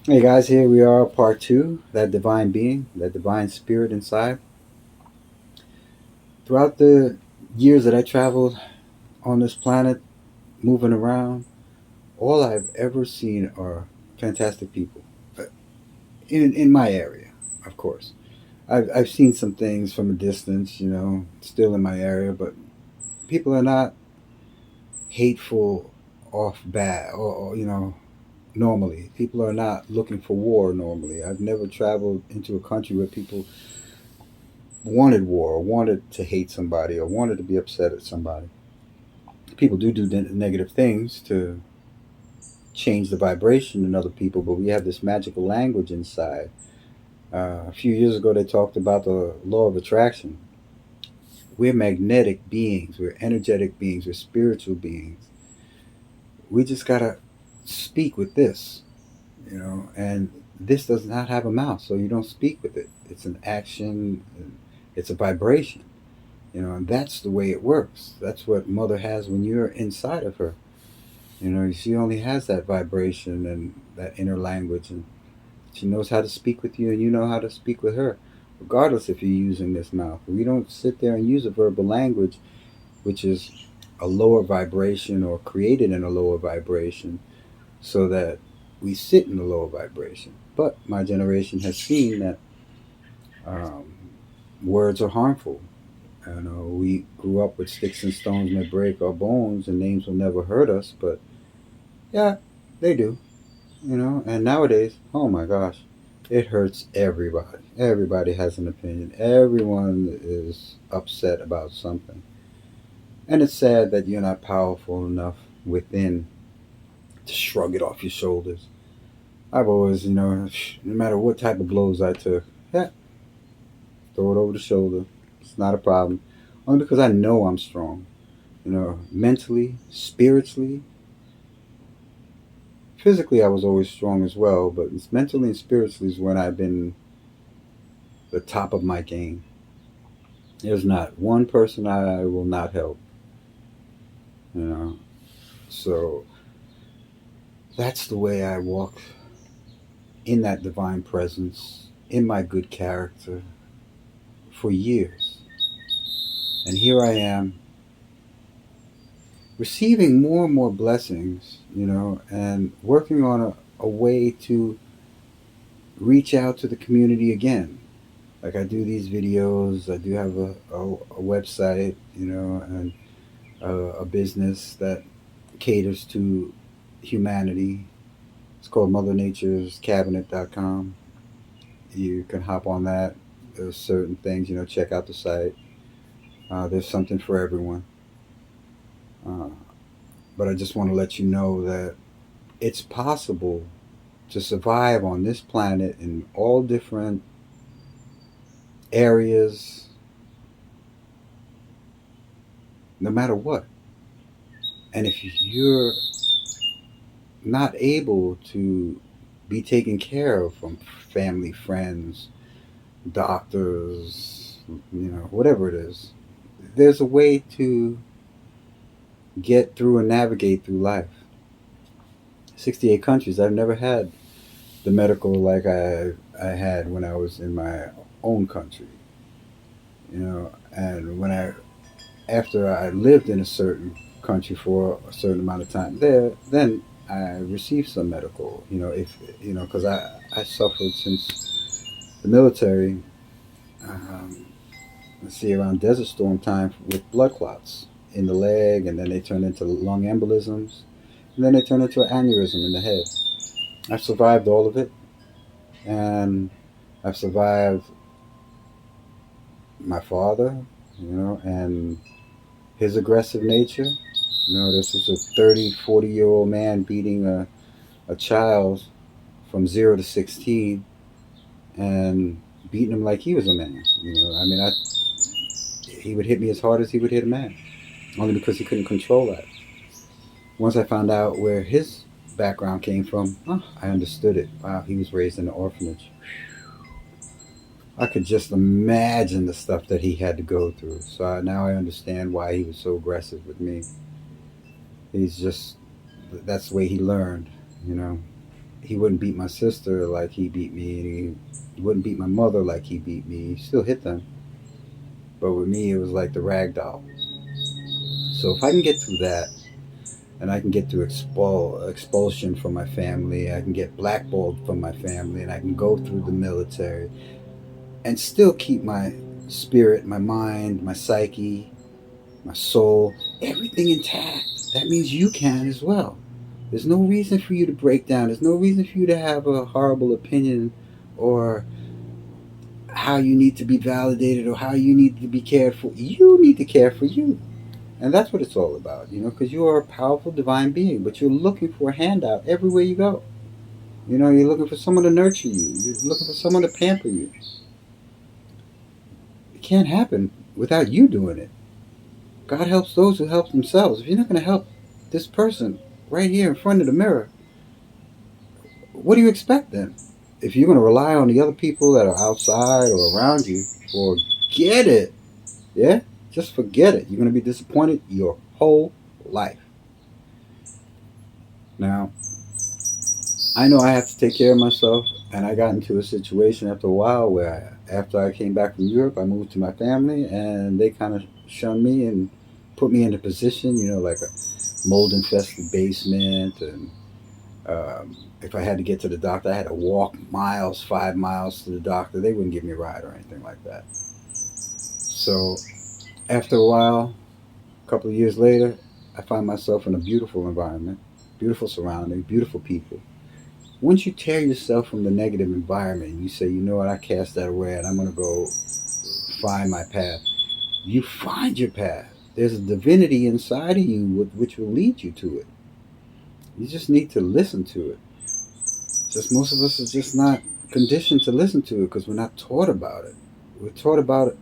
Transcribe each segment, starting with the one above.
Hey guys, here we are, part two. That divine being, that divine spirit inside. Throughout the years that I traveled on this planet, moving around, all I've ever seen are fantastic people. Uh, in my area, of course. I've seen some things from a distance, still in my area, but people are not hateful off bat, or normally. People are not looking for war normally. I've never traveled into a country where people wanted war or wanted to hate somebody or wanted to be upset at somebody. People do negative things to change the vibration in other people, but we have this magical language inside. A few years ago, they talked about the law of attraction. We're magnetic beings, we're energetic beings, we're spiritual beings. We just gotta speak with this, and this does not have a mouth, so you don't speak with it. It's an action, it's a vibration, and that's the way it works. That's what mother has when you're inside of her. She only has that vibration and that inner language, and she knows how to speak with you, and you know how to speak with her, regardless if you're using this mouth. We don't sit there and use a verbal language, which is a lower vibration or created in a lower vibration, so that we sit in a lower vibration. But my generation has seen that um, words are harmful. We grew up with sticks and stones may break our bones, and names will never hurt us. But yeah, they do. And nowadays, oh my gosh, it hurts everybody. Everybody has an opinion. Everyone is upset about something. And it's sad that you're not powerful enough within to shrug it off your shoulders. I've always, no matter what type of blows I took, yeah, throw it over the shoulder. It's not a problem. Only because I know I'm strong. Mentally, spiritually, physically, I was always strong as well. But it's mentally and spiritually is when I've been the top of my game. There's not one person I will not help. You know, so that's the way I walk in that divine presence, in my good character for years. And here I am receiving more and more blessings, and working on a way to reach out to the community again. Like I do these videos, I do have a website, and a business that caters to humanity. It's called MotherNature'sCabinet.com. You can hop on that. There's certain things, check out the site. There's something for everyone. Uh, but I just want to let you know that it's possible to survive on this planet in all different areas, no matter what. And if you're not able to be taken care of from family, friends, doctors, whatever it is, there's a way to get through and navigate through life. 68 countries. I've never had the medical like I had when I was in my own country, and after I lived in a certain country for a certain amount of time there, then I received some medical, if because I suffered since the military. Um, let's see, around Desert Storm time with blood clots in the leg, and then they turn into lung embolisms, and then they turn into an aneurysm in the head. I've survived all of it, and I've survived my father, and his aggressive nature. This was a 30, 40-year old man beating a child from 0 to 16 and beating him like he was a man. I mean, he would hit me as hard as he would hit a man, only because he couldn't control that. Once I found out where his background came from, I understood it. Wow, he was raised in an orphanage. I could just imagine the stuff that he had to go through. So now I understand why he was so aggressive with me. He's just, that's the way he learned, you know. he wouldn't beat my sister like he beat me, and he wouldn't beat my mother like he beat me. He still hit them, but with me, it was like the rag doll. So if I can get through that, and I can get through expulsion from my family, I can get blackballed from my family, and I can go through the military and still keep my spirit, my mind, my psyche, my soul, everything intact. That means you can as well. There's no reason for you to break down. There's no reason for you to have a horrible opinion or how you need to be validated or how you need to be cared for. You need to care for you. And that's what it's all about, because you are a powerful divine being, but you're looking for a handout everywhere you go. You're looking for someone to nurture you. You're looking for someone to pamper you. It can't happen without you doing it. God helps those who help themselves. If you're not going to help this person right here in front of the mirror, what do you expect then? If you're going to rely on the other people that are outside or around you, forget it. Yeah? Just forget it. You're going to be disappointed your whole life. Now, I know I have to take care of myself, and I got into a situation after a while where after I came back from Europe, I moved to my family, and they kind of shunned me and put me in a position, like a mold infested basement. And if I had to get to the doctor, I had to walk miles, 5 miles to the doctor. They wouldn't give me a ride or anything like that. So after a while, a couple of years later, I find myself in a beautiful environment, beautiful surroundings, beautiful people. Once you tear yourself from the negative environment and you say, you know what, I cast that away and I'm going to go find my path, you find your path. There's a divinity inside of you which will lead you to it. You just need to listen to it. Just most of us are just not conditioned to listen to it because we're not taught about it. We're taught about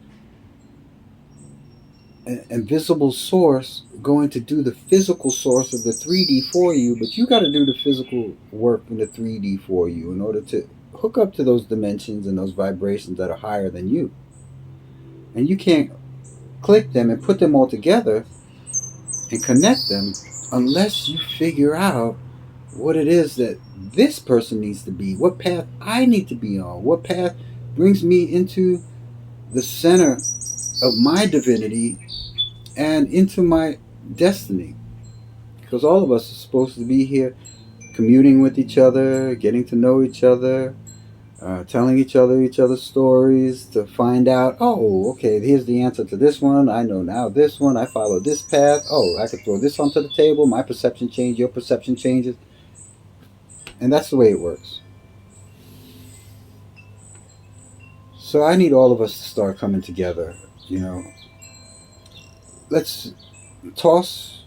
an invisible source going to do the physical source of the 3D for you, but you got to do the physical work in the 3D for you in order to hook up to those dimensions and those vibrations that are higher than you. And you can't click them and put them all together and connect them unless you figure out what it is that this person needs to be, what path I need to be on, what path brings me into the center of my divinity and into my destiny. Because all of us are supposed to be here communing with each other, getting to know each other, telling each other's stories to find out, oh, okay, here's the answer to this one. I know now this one. I follow this path. Oh, I could throw this onto the table. My perception changes. Your perception changes. And that's the way it works. So I need all of us to start coming together. Let's toss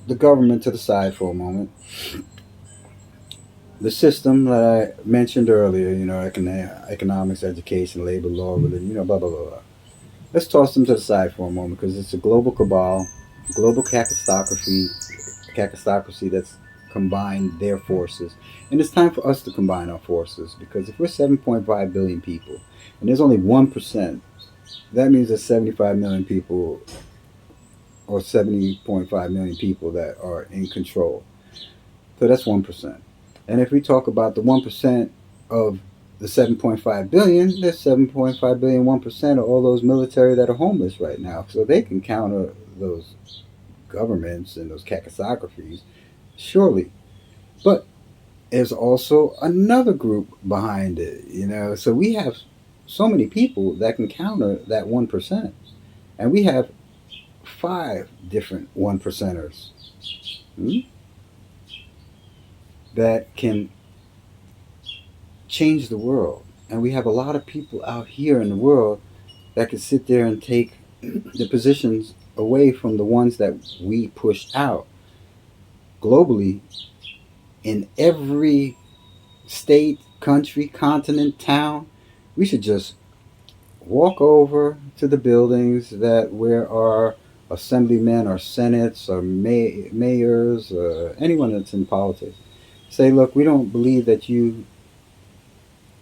the government to the side for a moment. The system that I mentioned earlier, economics, education, labor law, religion, blah, blah, blah, blah. Let's toss them to the side for a moment because it's a global cabal, global cacostocracy that's combined their forces. And it's time for us to combine our forces because if we're 7.5 billion people and there's only 1%, that means there's 75 million people or 70.5 million people that are in control. So that's 1%. And if we talk about the 1% of the 7.5 billion, there's 7.5 billion, 1% of all those military that are homeless right now. So they can counter those governments and those cacostocracies, surely. But there's also another group behind it, So we have so many people that can counter that 1%. And we have 5 different 1%ers. That can change the world. And we have a lot of people out here in the world that can sit there and take the positions away from the ones that we pushed out. Globally, in every state, country, continent, town, we should just walk over to the buildings that where our assemblymen or senates or mayors or anyone that's in politics say, look, we don't believe that you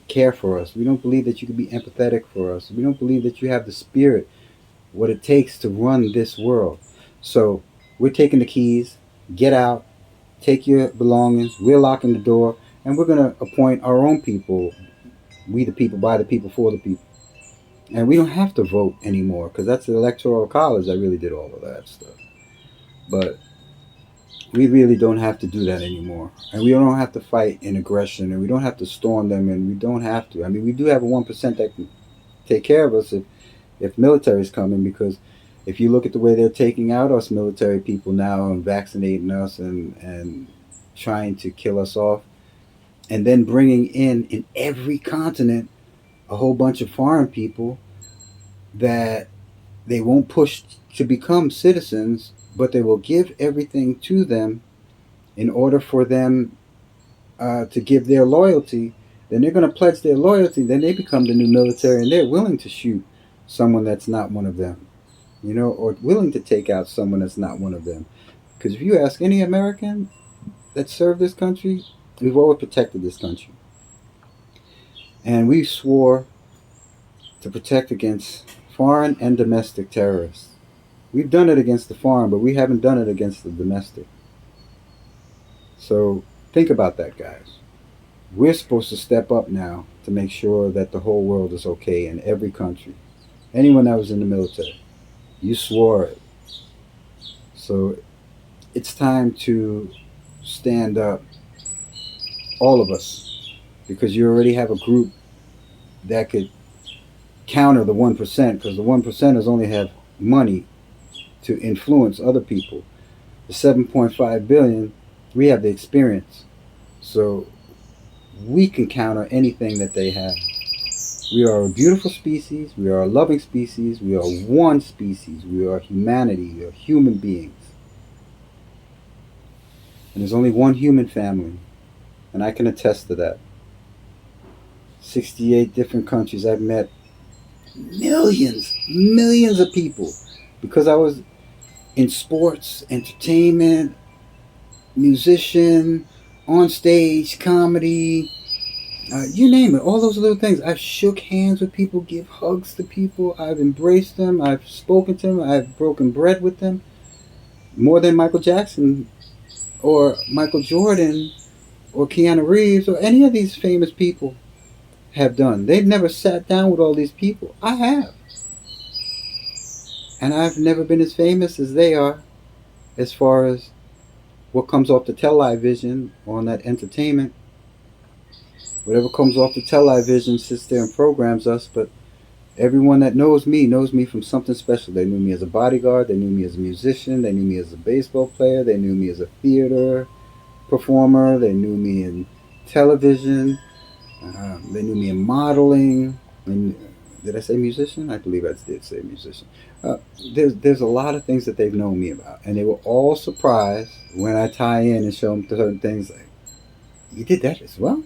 care for us. We don't believe that you can be empathetic for us. We don't believe that you have the spirit, what it takes to run this world. So we're taking the keys, get out, take your belongings, we're locking the door, and we're going to appoint our own people. We the people, by the people, for the people. And we don't have to vote anymore because that's the electoral college that really did all of that stuff. But we really don't have to do that anymore. And we don't have to fight in aggression, and we don't have to storm them, and we don't have to. I mean, we do have a 1% that can take care of us if military's coming, because if you look at the way they're taking out us military people now and vaccinating us and trying to kill us off, and then bringing in every continent a whole bunch of foreign people that they won't push to become citizens, but they will give everything to them in order for them to give their loyalty. Then they're going to pledge their loyalty. Then they become the new military, and they're willing to shoot someone that's not one of them, or willing to take out someone that's not one of them. Because if you ask any American that served this country, we've always protected this country. And we swore to protect against foreign and domestic terrorists. We've done it against the foreign, but we haven't done it against the domestic. So think about that, guys. We're supposed to step up now to make sure that the whole world is okay in every country. Anyone that was in the military, you swore it. So it's time to stand up, all of us, because you already have a group that could counter the 1%, because the 1%ers only have money to influence other people. The 7.5 billion, we have the experience. So we can counter anything that they have. We are a beautiful species. We are a loving species. We are one species. We are humanity. We are human beings. And there's only one human family. And I can attest to that. 68 different countries. I've met millions of people, because I was in sports, entertainment, musician, on stage, comedy, you name it, all those little things. I've shook hands with people, give hugs to people, I've embraced them, I've spoken to them, I've broken bread with them, more than Michael Jackson or Michael Jordan or Keanu Reeves or any of these famous people have done. They've never sat down with all these people. I have. And I've never been as famous as they are, as far as what comes off the television on that entertainment. Whatever comes off the television sits there and programs us, but everyone that knows me from something special. They knew me as a bodyguard, they knew me as a musician, they knew me as a baseball player, they knew me as a theater performer, they knew me in television, they knew me in modeling. And did I say musician? I believe I did say musician. There's a lot of things that they've known me about, and they were all surprised when I tie in and show them certain things. Like, you did that as well?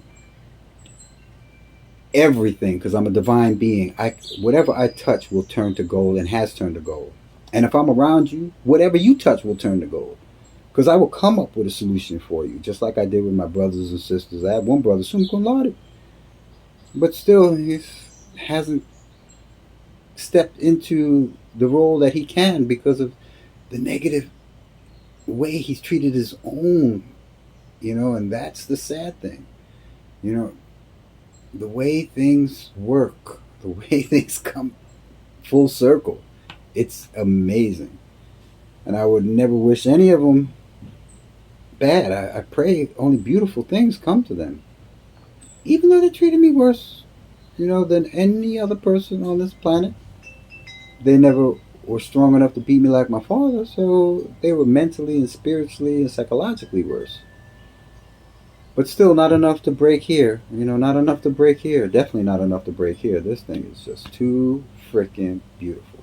Everything, because I'm a divine being. Whatever I touch will turn to gold, and has turned to gold. And if I'm around you, whatever you touch will turn to gold, because I will come up with a solution for you, just like I did with my brothers and sisters. I have one brother, summa cum laude, but still he hasn't stepped into the role that he can because of the negative way he's treated his own, and that's the sad thing. The way things work, the way things come full circle, it's amazing. And I would never wish any of them bad. I pray only beautiful things come to them, even though they treated me worse, than any other person on this planet. They never were strong enough to beat me like my father, so they were mentally and spiritually and psychologically worse. But still not enough to break here. Not enough to break here. Definitely not enough to break here. This thing is just too freaking beautiful.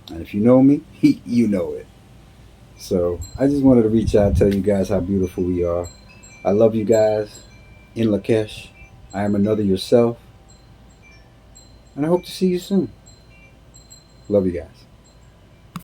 And if you know me, you know it. So I just wanted to reach out and tell you guys how beautiful we are. I love you guys in Lakesh. I am another yourself. And I hope to see you soon. Love you guys.